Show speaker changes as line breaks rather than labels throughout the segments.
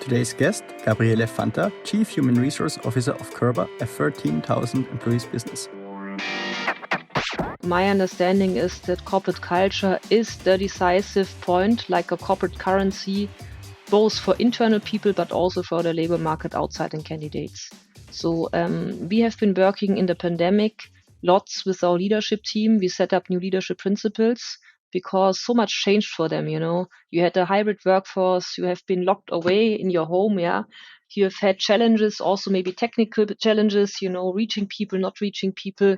Today's guest, Gabriele Fanta, Chief Human Resource Officer of Körber, a 13,000 employees business.
My understanding is that corporate culture is the decisive point, like a corporate currency, both for internal people but also for the labor market outside and candidates. So we have been working in the pandemic lots with our leadership team. We set up new leadership principles because so much changed for them. You had a hybrid workforce, you have been locked away in your home. You have had challenges, also maybe technical challenges, reaching people, not reaching people,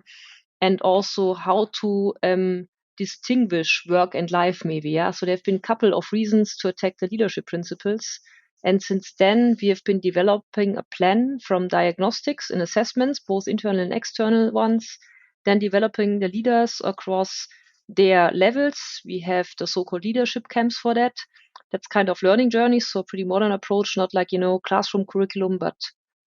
and also how to distinguish work and life maybe. So there have been a couple of reasons to attack the leadership principles. And since then, we have been developing a plan from diagnostics and assessments, both internal and external ones, then developing the leaders across their levels. We have the so-called leadership camps for that. That's kind of learning journeys, so a pretty modern approach, not like, classroom curriculum, but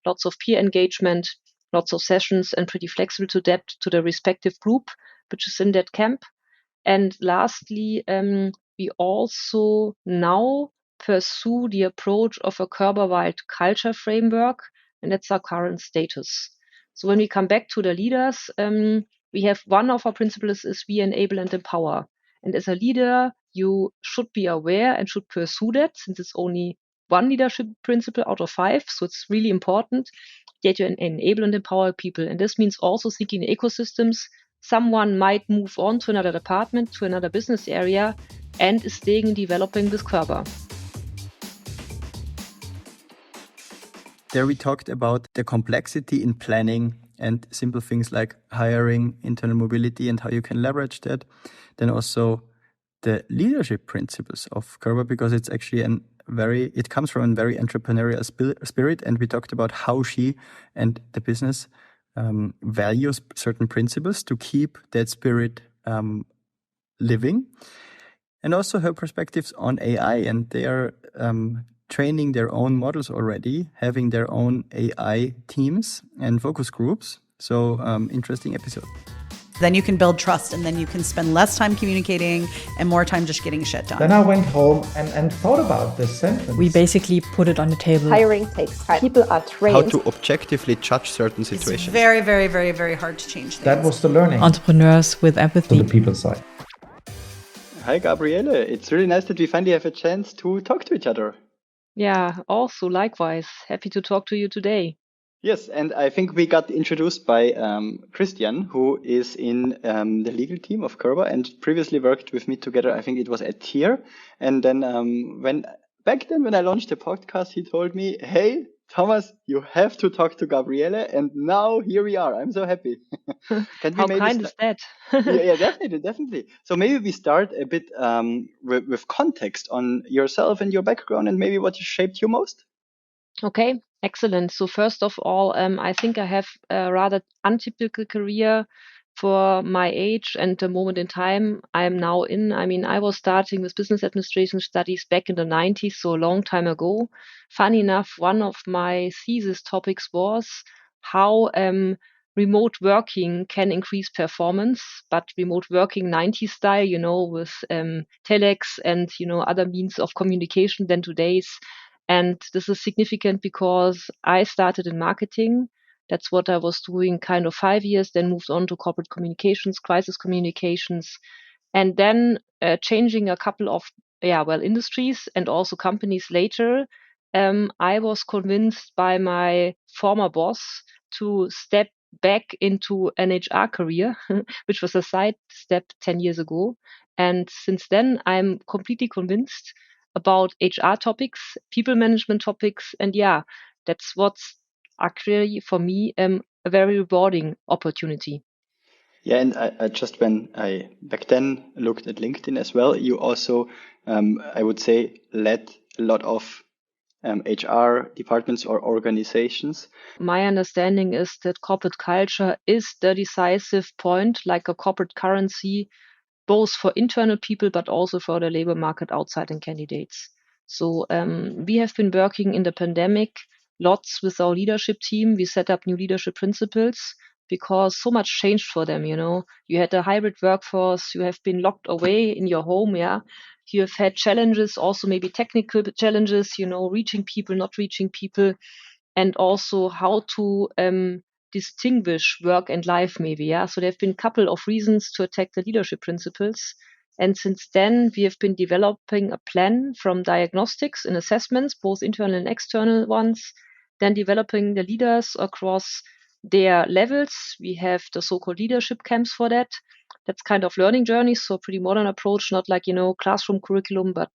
lots of peer engagement, lots of sessions, and pretty flexible to adapt to the respective group, which is in that camp. And lastly, we also now pursue the approach of a Körber-wide culture framework, and that's our current status. So when we come back to the leaders, we have one of our principles is we enable and empower. And as a leader, you should be aware and should pursue that, since it's only one leadership principle out of 5. So it's really important that you enable and empower people. And this means also thinking in ecosystems. Someone might move on to another department, to another business area, and is staying and developing with Körber.
There we talked about the complexity in planning and simple things like hiring, internal mobility, and how you can leverage that. Then also the leadership principles of Körber, because it's actually it comes from a very entrepreneurial spirit. And we talked about how she and the business values certain principles to keep that spirit living. And also her perspectives on AI, and they are training their own models already, having their own AI teams and focus groups. So interesting episode.
Then you can build trust, and then you can spend less time communicating and more time just getting shit done.
Then I went home and thought about this sentence.
We basically put it on the table.
Hiring takes time. People are trained.
How to objectively judge certain situations.
It's very, very, very, very hard to change things.
That was the learning.
Entrepreneurs with empathy.
To the people side.
Hi, Gabriele. It's really nice that we finally have a chance to talk to each other.
Yeah, also likewise. Happy to talk to you today.
Yes, and I think we got introduced by Christian, who is in the legal team of Körber and previously worked with me together. I think it was at TIER. And then when I launched the podcast, he told me, "Hey, Thomas, you have to talk to Gabriele." And now here we are. I'm so happy.
How kind is that?
yeah, definitely. So maybe we start a bit with context on yourself and your background and maybe what shaped you most.
Okay, excellent. So first of all, I think I have a rather untypical career for my age and the moment in time I am now in. I was starting with business administration studies back in the 90s, so a long time ago. Funny enough, one of my thesis topics was how remote working can increase performance, but remote working 90s style, with telex and, other means of communication than today's. And this is significant because I started in marketing. That's what I was doing kind of 5 years, then moved on to corporate communications, crisis communications, and then changing a couple of industries and also companies later. I was convinced by my former boss to step back into an HR career, which was a side step 10 years ago. And since then, I'm completely convinced about HR topics, people management topics. And that's what's actually for me a very rewarding opportunity.
Yeah, and I just when I back then looked at LinkedIn as well, you also, I would say, led a lot of HR departments or organizations.
My understanding is that corporate culture is the decisive point, like a corporate currency, both for internal people, but also for the labor market outside and candidates. So we have been working in the pandemic lots with our leadership team. We set up new leadership principles because so much changed for them. You had a hybrid workforce, you have been locked away in your home. You have had challenges, also maybe technical challenges, reaching people, not reaching people, and also how to distinguish work and life maybe. So there have been a couple of reasons to attack the leadership principles. And since then, we have been developing a plan from diagnostics and assessments, both internal and external ones, then developing the leaders across their levels. We have the so-called leadership camps for that. That's kind of learning journeys, so pretty modern approach, not like, classroom curriculum, but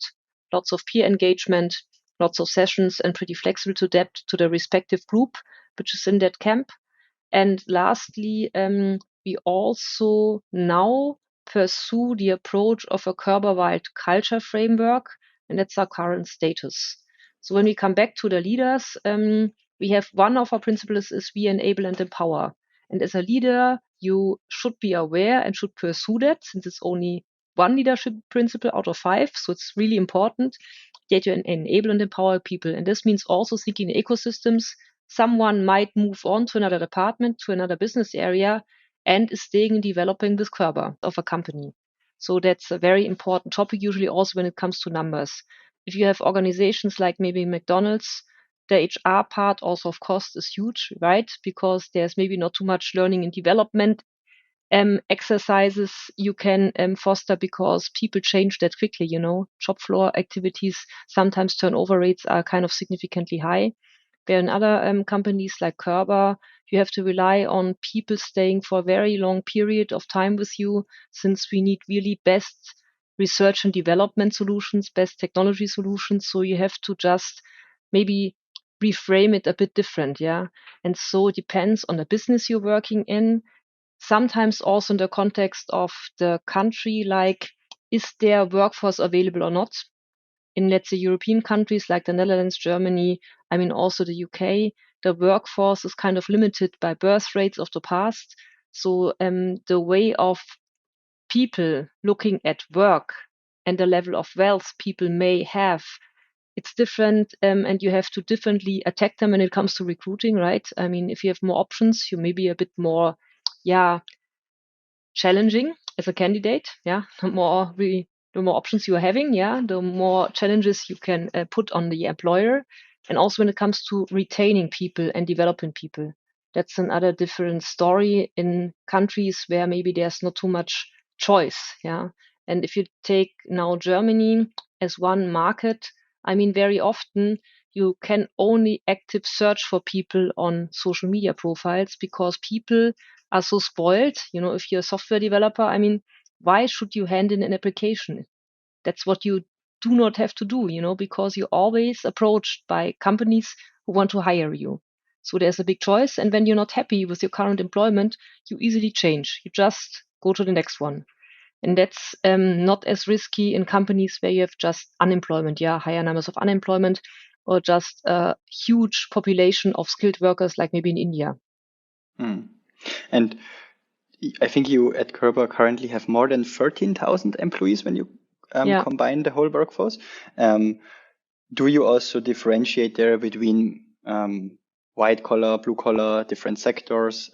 lots of peer engagement, lots of sessions, and pretty flexible to adapt to the respective group, which is in that camp. And lastly, we also now pursue the approach of a Körber-wide culture framework, and that's our current status. So when we come back to the leaders, we have one of our principles is we enable and empower. And as a leader, you should be aware and should pursue that, since it's only one leadership principle out of 5. So it's really important that you enable and empower people. And this means also thinking in ecosystems. Someone might move on to another department, to another business area, and is staying and developing with Körber of a company. So that's a very important topic, usually also when it comes to numbers. If you have organizations like maybe McDonald's, the HR part also of cost is huge, right? Because there's maybe not too much learning and development exercises you can foster, because people change that quickly. Shop floor activities, sometimes turnover rates are kind of significantly high. Where in other companies like Körber, you have to rely on people staying for a very long period of time with you, since we need really best research and development solutions, best technology solutions. So you have to just maybe reframe it a bit different. And so it depends on the business you're working in. Sometimes also in the context of the country, like, is there workforce available or not? In, let's say, European countries like the Netherlands, Germany, also the UK, the workforce is kind of limited by birth rates of the past. So the way of people looking at work and the level of wealth people may have, it's different, and you have to differently attack them when it comes to recruiting, right? If you have more options, you may be a bit more, challenging as a candidate. The more options you are having, the more challenges you can put on the employer. And also when it comes to retaining people and developing people, that's another different story in countries where maybe there's not too much choice. And if you take now Germany as one market, very often you can only active search for people on social media profiles, because people are so spoiled. If you're a software developer, why should you hand in an application? That's what you do not have to do, because you're always approached by companies who want to hire you. So there's a big choice. And when you're not happy with your current employment, you easily change. You just go to the next one. And that's not as risky in companies where you have just unemployment, higher numbers of unemployment, or just a huge population of skilled workers, like maybe in India.
And I think you at Körber currently have more than 13,000 employees when you combine the whole workforce. Do you also differentiate there between white collar, blue collar, different sectors,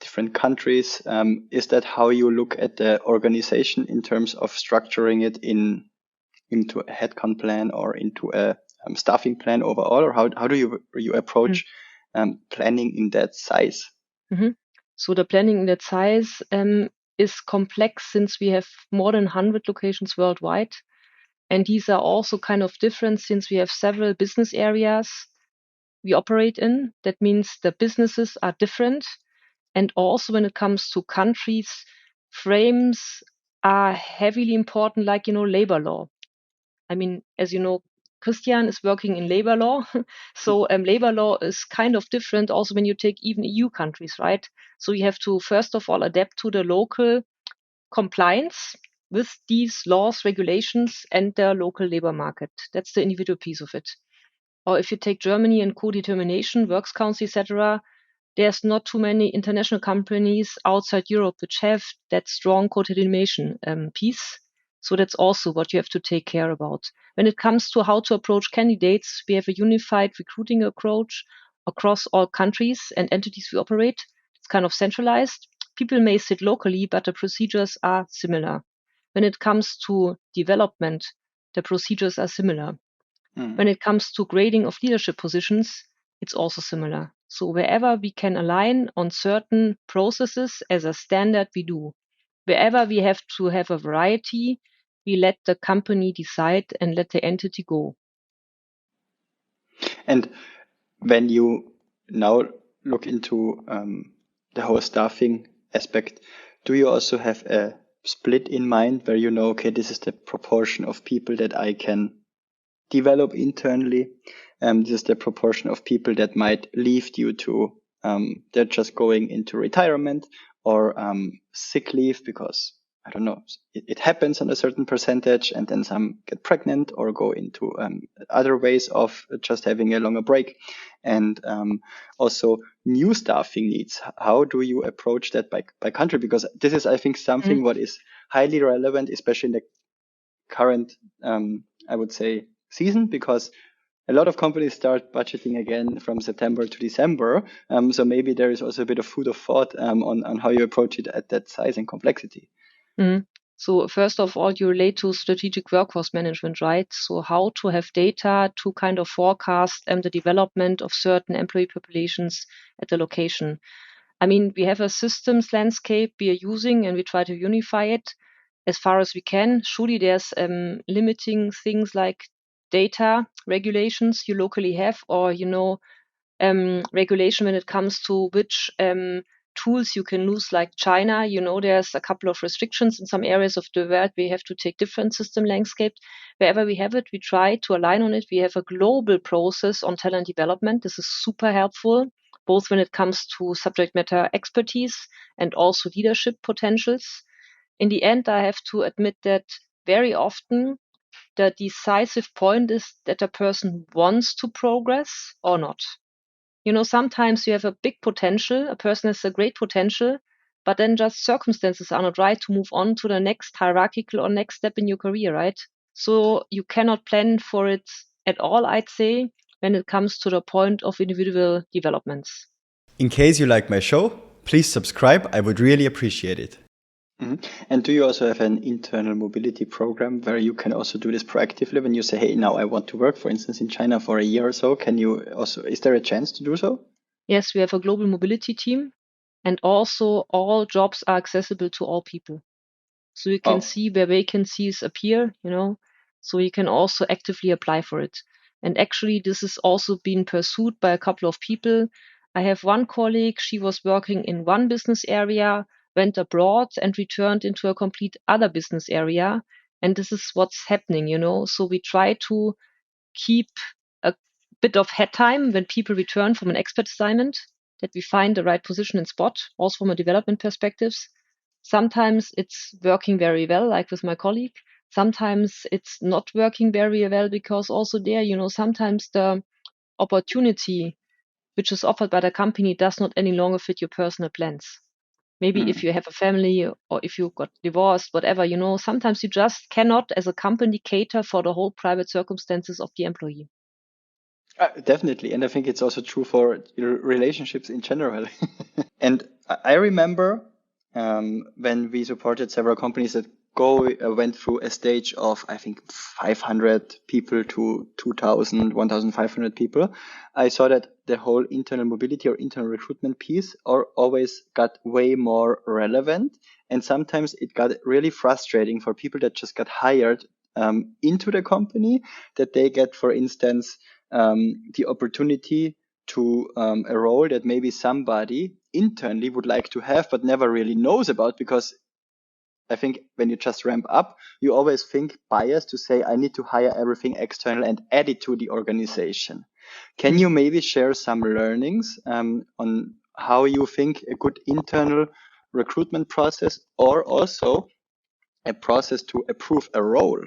different countries? Is that how you look at the organization in terms of structuring it into a headcount plan or into a staffing plan overall? Or how do you approach planning in that size?
So the planning in that size is complex, since we have more than 100 locations worldwide. And these are also kind of different, since we have several business areas we operate in. That means the businesses are different. And also when it comes to countries, frames are heavily important, like, labor law. As you know, Christian is working in labor law. So labor law is kind of different also when you take even EU countries, right? So you have to, first of all, adapt to the local compliance with these laws, regulations, and the local labor market. That's the individual piece of it. Or if you take Germany and co-determination, works council, etc., there's not too many international companies outside Europe which have that strong co-determination piece. So that's also what you have to take care about. When it comes to how to approach candidates, we have a unified recruiting approach across all countries and entities we operate. It's kind of centralized. People may sit locally, but the procedures are similar. When it comes to development, the procedures are similar. When it comes to grading of leadership positions, it's also similar. So wherever we can align on certain processes as a standard, we do. Wherever we have to have a variety, we let the company decide and let the entity go.
And when you now look into the whole staffing aspect, do you also have a split in mind where you know, okay, this is the proportion of people that I can develop internally. This is the proportion of people that might leave due to they're just going into retirement or sick leave because, I don't know, it happens on a certain percentage and then some get pregnant or go into other ways of just having a longer break. And also new staffing needs. How do you approach that by country? Because this is, I think, something what is highly relevant, especially in the current, I would say, season, because a lot of companies start budgeting again from September to December. So maybe there is also a bit of food of thought on how you approach it at that size and complexity.
So first of all, you relate to strategic workforce management, right? So how to have data to kind of forecast the development of certain employee populations at the location. I mean, we have a systems landscape we are using and we try to unify it as far as we can. Surely there's limiting things like data regulations you locally have, or, regulation when it comes to which tools you can use, like China. There's a couple of restrictions in some areas of the world. We have to take different system landscape. Wherever we have it, we try to align on it. We have a global process on talent development. This is super helpful, both when it comes to subject matter expertise and also leadership potentials. In the end, I have to admit that very often the decisive point is that a person wants to progress or not. Sometimes you have a big potential, a person has a great potential, but then just circumstances are not right to move on to the next hierarchical or next step in your career, right? So you cannot plan for it at all, I'd say, when it comes to the point of individual developments.
In case you like my show, please subscribe. I would really appreciate it.
And do you also have an internal mobility program where you can also do this proactively when you say, hey, now I want to work, for instance, in China for a year or so? Is there a chance to do so?
Yes, we have a global mobility team, and also all jobs are accessible to all people. So you can see where vacancies appear, so you can also actively apply for it. And actually, this is also being pursued by a couple of people. I have one colleague, she was working in one business area, went abroad and returned into a complete other business area. And this is what's happening, So we try to keep a bit of head time when people return from an expert assignment, that we find the right position and spot, also from a development perspective. Sometimes it's working very well, like with my colleague. Sometimes it's not working very well because also there, sometimes the opportunity which is offered by the company does not any longer fit your personal plans. Maybe if you have a family or if you got divorced, whatever, sometimes you just cannot, as a company, cater for the whole private circumstances of the employee.
Definitely. And I think it's also true for relationships in general. And I remember when we supported several companies that went through a stage of, I think, 500 people to 2,000, 1,500 people. I saw that the whole internal mobility or internal recruitment piece always got way more relevant. And sometimes it got really frustrating for people that just got hired into the company, that they get, for instance, the opportunity to a role that maybe somebody internally would like to have, but never really knows about, because I think when you just ramp up, you always think biased to say, I need to hire everything external and add it to the organization. Can you maybe share some learnings on how you think a good internal recruitment process, or also a process to approve a role,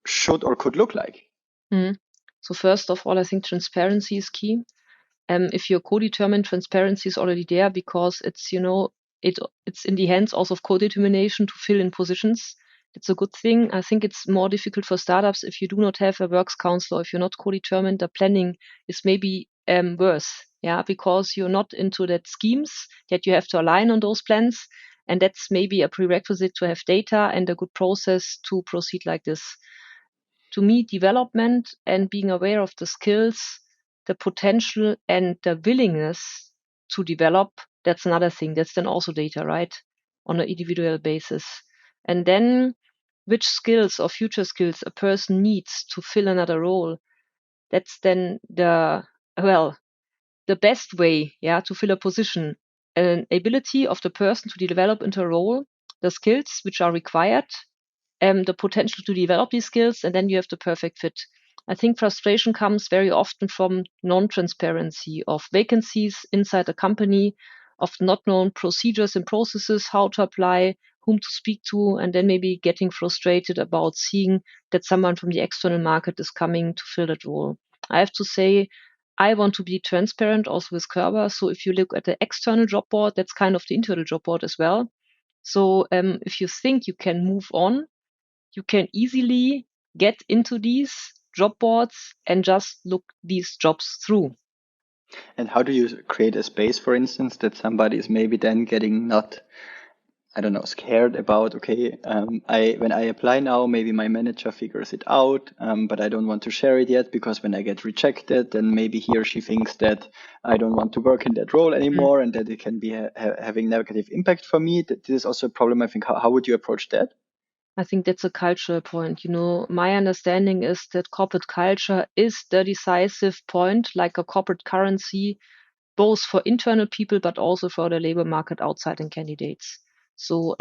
should or could look like?
So first of all, I think transparency is key. If you're co-determined, transparency is already there, because it's, it's in the hands also of co-determination to fill in positions. It's a good thing. I think it's more difficult for startups if you do not have a works council, or if you're not co-determined. The planning is maybe worse. yeah, because you're not into that schemes that you have to align on those plans. And that's maybe a prerequisite to have data and a good process to proceed like this. To me, development and being aware of the skills, the potential and the willingness to develop, that's another thing. That's then also data, right? On an individual basis. And then which skills or future skills a person needs to fill another role. That's then the best way, yeah, to fill a position. An ability of the person to develop into a role, the skills which are required, the potential to develop these skills, and then you have the perfect fit. I think frustration comes very often from non-transparency of vacancies inside a company, of not known procedures and processes, how to apply, whom to speak to, and then maybe getting frustrated about seeing that someone from the external market is coming to fill that role. I have to say, I want to be transparent also with Körber. So if you look at the external job board, that's kind of the internal job board as well. So if you think you can move on, you can easily get into these job boards and just look these jobs through.
And how do you create a space, for instance, that somebody is maybe then getting not, I don't know, scared about, okay, when I apply now, maybe my manager figures it out, but I don't want to share it yet because when I get rejected, then maybe he or she thinks that I don't want to work in that role anymore and that it can be having negative impact for me. This is also a problem, I think. How would you approach that?
I think that's a cultural point. My understanding is that corporate culture is the decisive point, like a corporate currency, both for internal people, but also for the labor market outside and candidates. So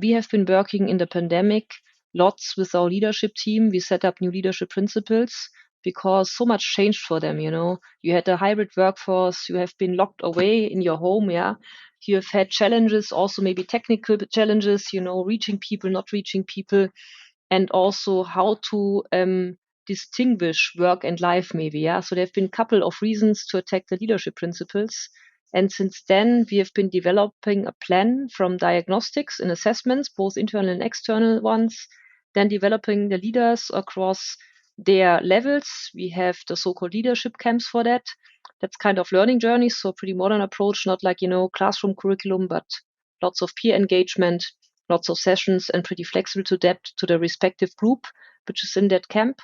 we have been working in the pandemic lots with our leadership team. We set up new leadership principles because so much changed for them. You had a hybrid workforce. You have been locked away in your home. Yeah. You have had challenges, also maybe technical challenges, reaching people, not reaching people, and also how to distinguish work and life maybe. Yeah. So there have been a couple of reasons to attack the leadership principles. And since then, we have been developing a plan from diagnostics and assessments, both internal and external ones, then developing the leaders across their levels. We have the so-called leadership camps for that. That's kind of learning journeys, so pretty modern approach, not like, classroom curriculum, but lots of peer engagement, lots of sessions, and pretty flexible to adapt to the respective group, which is in that camp.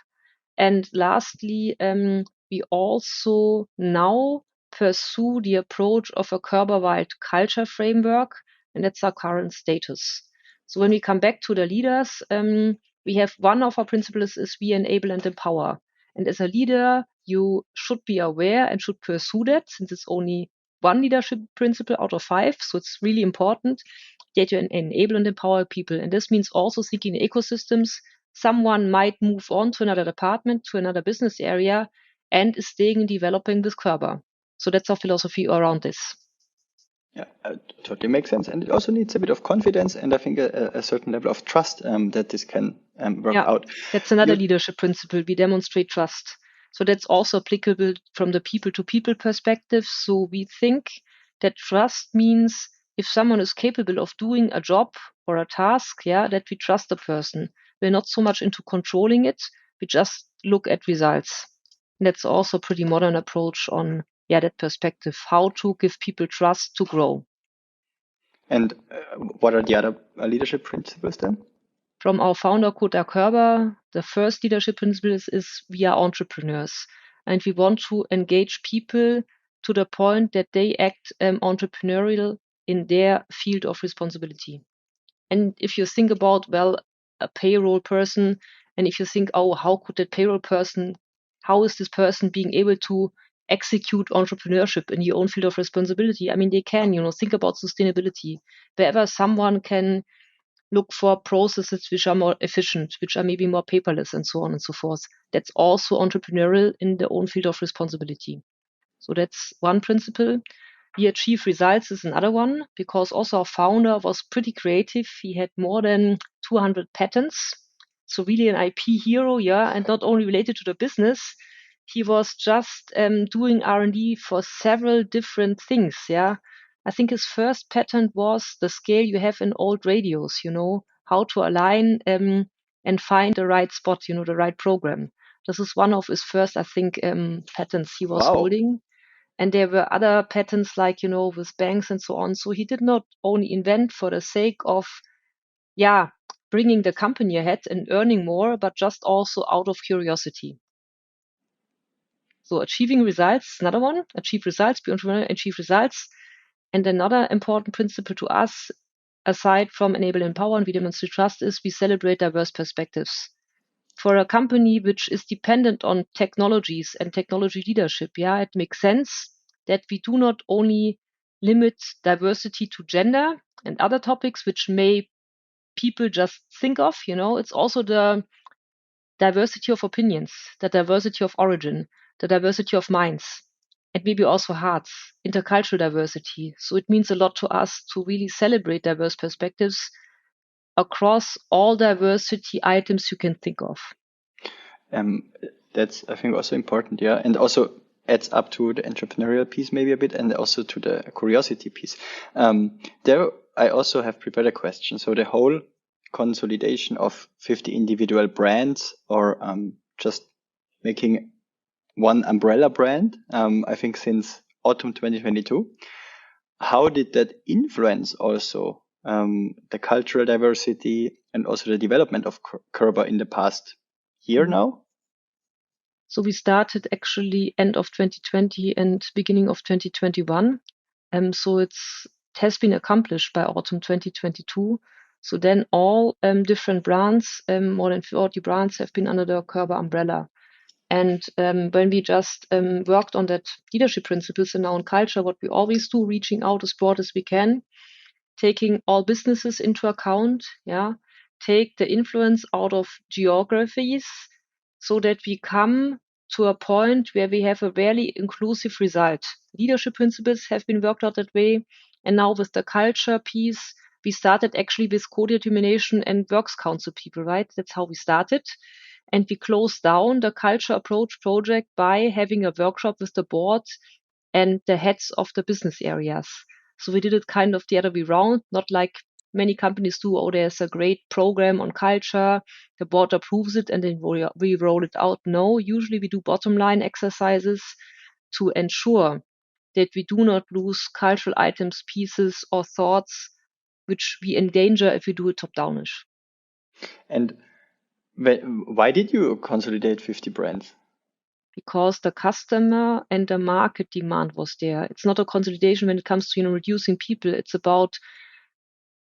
And lastly, we also now pursue the approach of a Körber-wide culture framework, and that's our current status. So when we come back to the leaders, we have one of our principles is we enable and empower. And as a leader, you should be aware and should pursue that, since it's only one leadership principle out of 5. So it's really important that you enable and empower people. And this means also thinking ecosystems. Someone might move on to another department, to another business area, and is staying and developing with Körber. So that's our philosophy around this.
Yeah, totally makes sense. And it also needs a bit of confidence and I think a certain level of trust that this can work out.
That's another leadership principle. We demonstrate trust. So that's also applicable from the people to people perspective. So we think that trust means if someone is capable of doing a job or a task, that we trust the person. We're not so much into controlling it. We just look at results. And that's also a pretty modern approach on that perspective, how to give people trust to grow.
And what are the other leadership principles then?
From our founder, Körber, the first leadership principle is we are entrepreneurs and we want to engage people to the point that they act entrepreneurial in their field of responsibility. And if you think about, a payroll person, and if you think, how could that payroll person, how is this person being able to execute entrepreneurship in your own field of responsibility? I mean, they can, think about sustainability. Wherever someone can look for processes which are more efficient, which are maybe more paperless and so on and so forth. That's also entrepreneurial in their own field of responsibility. So that's one principle. We achieve results is another one because also our founder was pretty creative. He had more than 200 patents. So really an IP hero, and not only related to the business. He was just doing R&D for several different things, I think his first patent was the scale you have in old radios, how to align and find the right spot, the right program. This is one of his first, I think, patents he was holding. And there were other patterns like, with banks and so on. So he did not only invent for the sake of, bringing the company ahead and earning more, but just also out of curiosity. So achieving results, another one, achieve results, be entrepreneurial, achieve results. And another important principle to us, aside from enable, empower, and we demonstrate trust, is we celebrate diverse perspectives. For a company which is dependent on technologies and technology leadership, it makes sense that we do not only limit diversity to gender and other topics which may people just think of, it's also the diversity of opinions, the diversity of origin, the diversity of minds, and maybe also hearts, intercultural diversity. So it means a lot to us to really celebrate diverse perspectives across all diversity items you can think of.
That's, I think, also important, and also adds up to the entrepreneurial piece maybe a bit, and also to the curiosity piece. There, I also have prepared a question. So the whole consolidation of 50 individual brands, or just making one umbrella brand, I think since autumn 2022, how did that influence also the cultural diversity and also the development of Körber in the past year now?
So we started actually end of 2020 and beginning of 2021. So it has been accomplished by autumn 2022. So then all different brands, more than 40 brands, have been under the Körber umbrella. And when we just worked on that leadership principles and now on culture, what we always do, reaching out as broad as we can, taking all businesses into account, take the influence out of geographies so that we come to a point where we have a very inclusive result. Leadership principles have been worked out that way. And now with the culture piece, we started actually with co-determination and works council people, right? That's how we started. And we closed down the culture approach project by having a workshop with the board and the heads of the business areas. So we did it kind of the other way around, not like many companies do. Oh, there's a great program on culture, the board approves it, and then we roll it out. No, usually we do bottom line exercises to ensure that we do not lose cultural items, pieces, or thoughts which we endanger if we do it top-downish.
And why did you consolidate 50 brands?
Because the customer and the market demand was there. It's not a consolidation when it comes to reducing people. It's about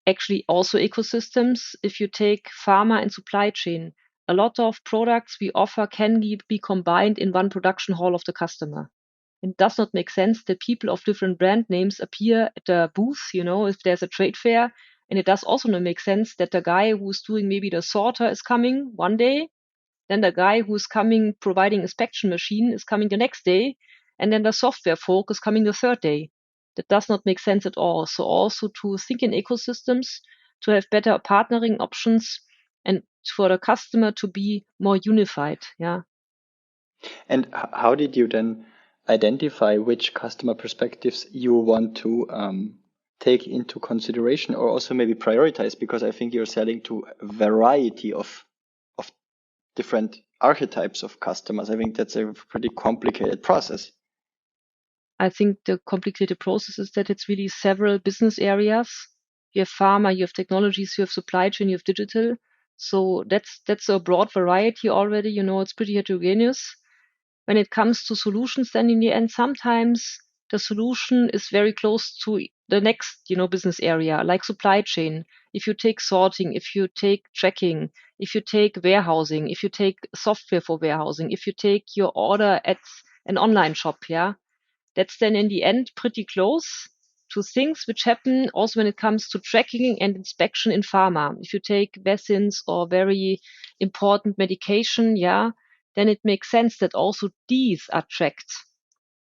actually also ecosystems. If you take pharma and supply chain, a lot of products we offer can be combined in one production hall of the customer. It does not make sense that people of different brand names appear at the booth, if there's a trade fair. And it does also not make sense that the guy who's doing maybe the sorter is coming one day, then the guy who's coming providing inspection machine is coming the next day, and then the software folk is coming the third day. That does not make sense at all. So also to think in ecosystems, to have better partnering options, and for the customer to be more unified.
And how did you then identify which customer perspectives you want to take into consideration, or also maybe prioritize? Because I think you're selling to a variety of different archetypes of customers. I think that's a pretty complicated process.
I think the complicated process is that it's really several business areas. You have pharma, you have technologies, you have supply chain, you have digital. So that's a broad variety already. It's pretty heterogeneous. When it comes to solutions, then in the end, sometimes the solution is very close to the next, business area, like supply chain. If you take sorting, if you take tracking, if you take warehousing, if you take software for warehousing, if you take your order at an online shop, that's then in the end pretty close to things which happen also when it comes to tracking and inspection in pharma. If you take vaccines or very important medication, then it makes sense that also these are tracked.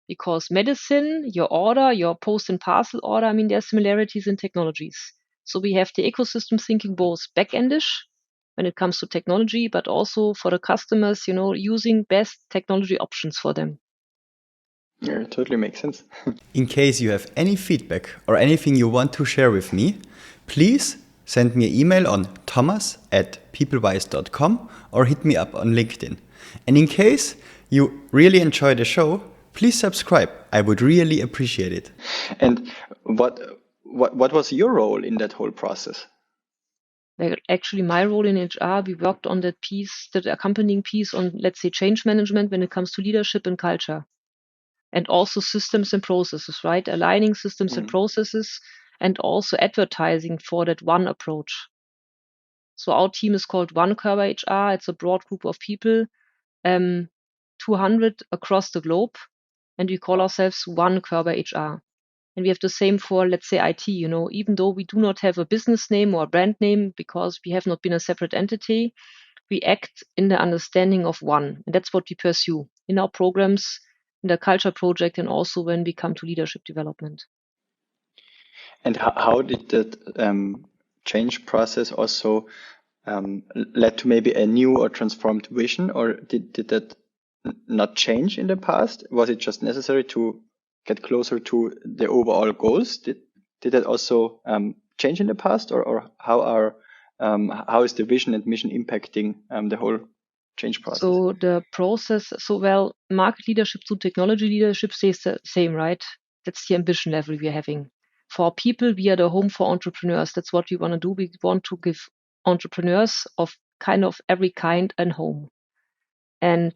Because medicine, your order, your post and parcel order, there are similarities in technologies. So we have the ecosystem thinking both back-endish when it comes to technology, but also for the customers, using best technology options for them.
Yeah, it totally makes sense.
In case you have any feedback or anything you want to share with me, please send me an email on thomas@peoplewise.com or hit me up on LinkedIn. And in case you really enjoy the show, please subscribe. I would really appreciate it.
And what was your role in that whole process?
Like, actually, my role in HR, we worked on that piece, that accompanying piece on, let's say, change management when it comes to leadership and culture, and also systems and processes, right? Aligning systems and processes, and also advertising for that one approach. So our team is called One Körber HR. It's a broad group of people, 200 across the globe, and we call ourselves One Körber HR. And we have the same for, let's say, IT, even though we do not have a business name or a brand name because we have not been a separate entity, we act in the understanding of one. And that's what we pursue in our programs, in the culture project, and also when we come to leadership development.
And how did that change process also led to maybe a new or transformed vision, or did that not change in the past? Was it just necessary to get closer to the overall goals? Did that also change in the past, or how is the vision and mission impacting the whole change process?
So the process, market leadership to technology leadership stays the same, right? That's the ambition level we're having. For people, we are the home for entrepreneurs. That's what we want to do. We want to give entrepreneurs of kind of every kind a home. And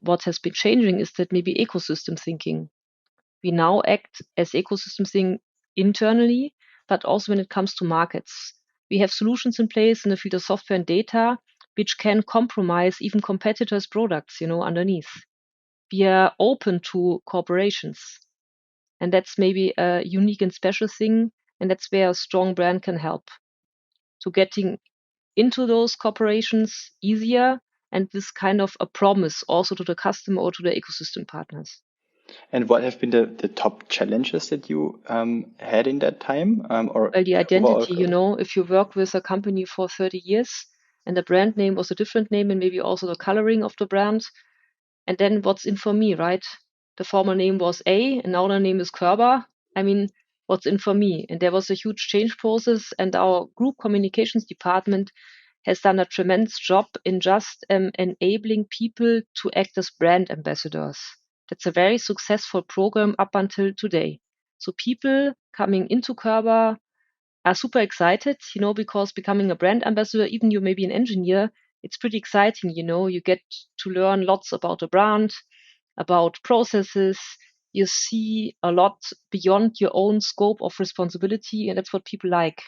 what has been changing is that maybe ecosystem thinking. We now act as ecosystem thinking internally, but also when it comes to markets. We have solutions in place in the field of software and data, which can compromise even competitors' products, underneath. We are open to corporations. And that's maybe a unique and special thing. And that's where a strong brand can help to getting into those corporations easier. And this kind of a promise also to the customer or to the ecosystem partners.
And what have been the top challenges that you had in that time?
Well, the identity, if you work with a company for 30 years and the brand name was a different name and maybe also the coloring of the brand, and then what's in for me, right? The former name was A and now the name is Körber. I mean, what's in for me? And there was a huge change process, and our group communications department has done a tremendous job in just enabling people to act as brand ambassadors. That's a very successful program up until today. So people coming into Körber are super excited, because becoming a brand ambassador, even you may be an engineer, it's pretty exciting, you get to learn lots about the brand, about processes. You see a lot beyond your own scope of responsibility, and that's what people like.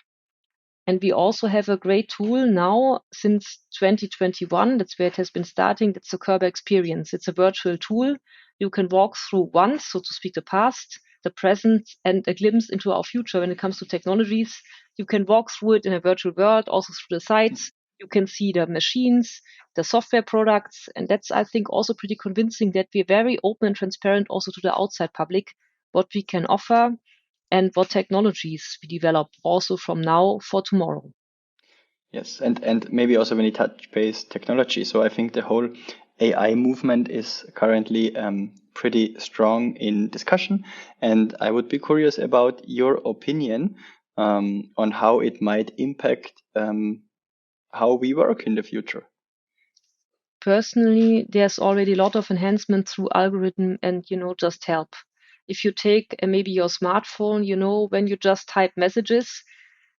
And we also have a great tool now since 2021. That's where it has been starting. That's the Körber experience. It's a virtual tool. You can walk through once, so to speak, the past, the present, and a glimpse into our future when it comes to technologies. You can walk through it in a virtual world, also through the sites. You can see the machines, the software products. And that's, I think, also pretty convincing that we're very open and transparent also to the outside public, what we can offer and what technologies we develop also from now for tomorrow.
Yes, and maybe also when you touch base technology. So I think the whole AI movement is currently pretty strong in discussion, and I would be curious about your opinion on how it might impact how we work in the future.
Personally, there's already a lot of enhancement through algorithm and, just help. If you take maybe your smartphone, when you just type messages,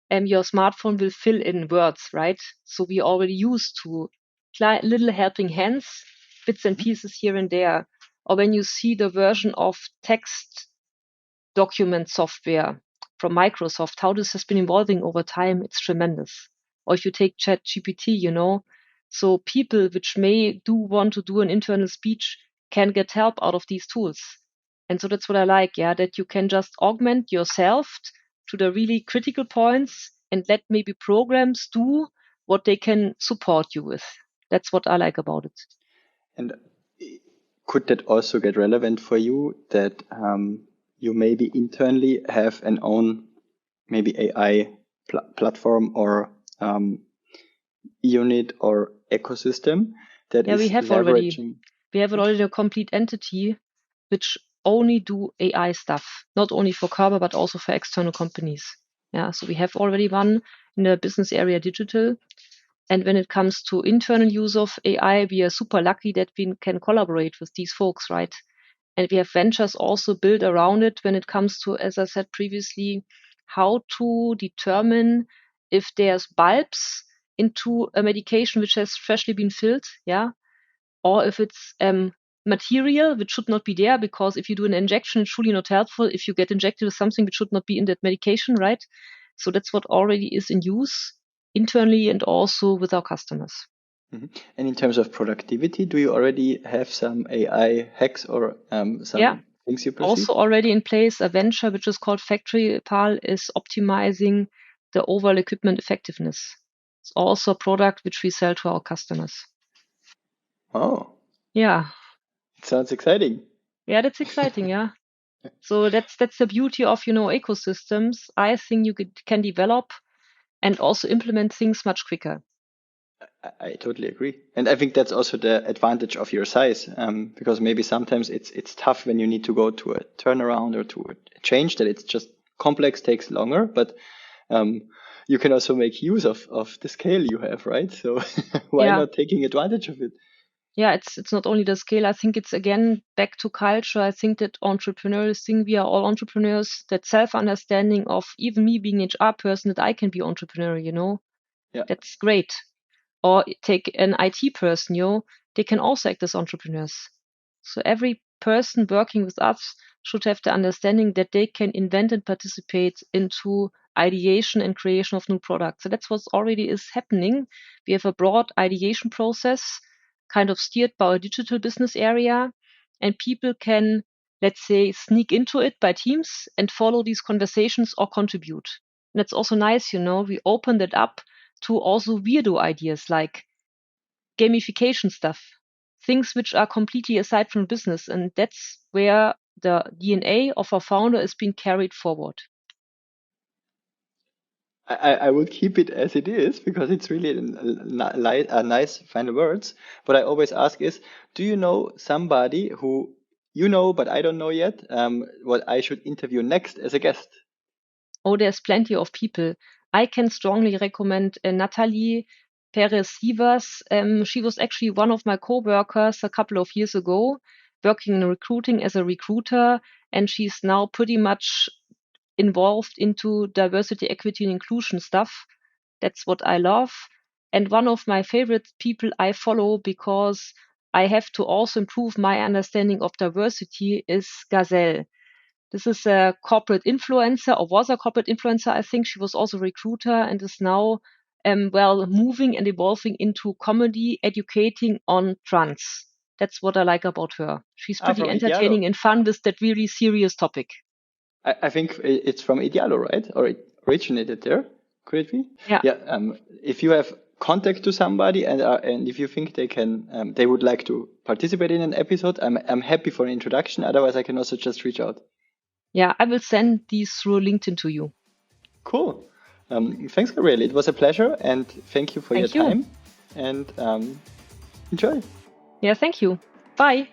your smartphone will fill in words, right? So we already used to little helping hands, bits and pieces here and there. Or when you see the version of text document software from Microsoft, how this has been evolving over time, it's tremendous. Or if you take ChatGPT, so people which may want to do an internal speech can get help out of these tools. And so that's what I like, that you can just augment yourself to the really critical points and let maybe programs do what they can support you with. That's what I like about it.
And could that also get relevant for you that you maybe internally have an own maybe AI platform or unit or ecosystem that is leveraging?
We have already a complete entity which only do AI stuff, not only for Körber, but also for external companies. Yeah, so we have already one in the business area digital. And when it comes to internal use of AI, we are super lucky that we can collaborate with these folks, right? And we have ventures also built around it when it comes to, as I said previously, how to determine if there's bulbs into a medication which has freshly been filled, yeah, or if it's material which should not be there, because if you do an injection, it's truly not helpful if you get injected with something which should not be in that medication, right? So that's what already is in use internally and also with our customers.
Mm-hmm. And in terms of productivity, do you already have some AI hacks or some things you perceive?
Also already in place, a venture which is called Factory Pal is optimizing the overall equipment effectiveness. It's also a product which we sell to our customers.
Oh,
Yeah.
it sounds exciting.
Yeah, that's exciting, yeah. So that's the beauty of, ecosystems. I think you can develop and also implement things much quicker.
I totally agree. And I think that's also the advantage of your size, because maybe sometimes it's tough when you need to go to a turnaround or to a change, that it's just complex, takes longer, but you can also make use of the scale you have, right? So why not taking advantage of it?
Yeah, it's not only the scale. I think it's again back to culture. I think that entrepreneurs think we are all entrepreneurs, that self-understanding of even me being an HR person, that I can be entrepreneur,
Yeah.
That's great. Or take an IT person, they can also act as entrepreneurs. So every person working with us should have the understanding that they can invent and participate into ideation and creation of new products. So that's what already is happening. We have a broad ideation process, kind of steered by a digital business area, and people can, let's say, sneak into it by teams and follow these conversations or contribute. And that's also nice, we opened it up to also weirdo ideas like gamification stuff, things which are completely aside from business. And that's where the DNA of our founder is being carried forward.
I would keep it as it is because it's really a nice final words. What I always ask is, do you know somebody who you know, but I don't know yet, what I should interview next as a guest?
Oh, there's plenty of people. I can strongly recommend Natalie Perez-Rivas. She was actually one of my co-workers a couple of years ago, working in recruiting as a recruiter, and she's now pretty much involved into diversity, equity, and inclusion stuff. That's what I love. And one of my favorite people I follow, because I have to also improve my understanding of diversity, is Gazelle. This is a corporate influencer, or was a corporate influencer. I think she was also a recruiter and is now, moving and evolving into comedy, educating on trans. That's what I like about her. She's pretty
From
entertaining
Idealo.
and fun with that really serious topic.
I think it's from Idealo, right? Or it originated there? Could it be?
Yeah.
If you have contact to somebody and if you think they would like to participate in an episode, I'm happy for an introduction. Otherwise, I can also just reach out.
Yeah, I will send these through LinkedIn to you.
Cool. Thanks, Gabriele. It was a pleasure, and thank you for your time. And enjoy.
Yeah, thank you. Bye.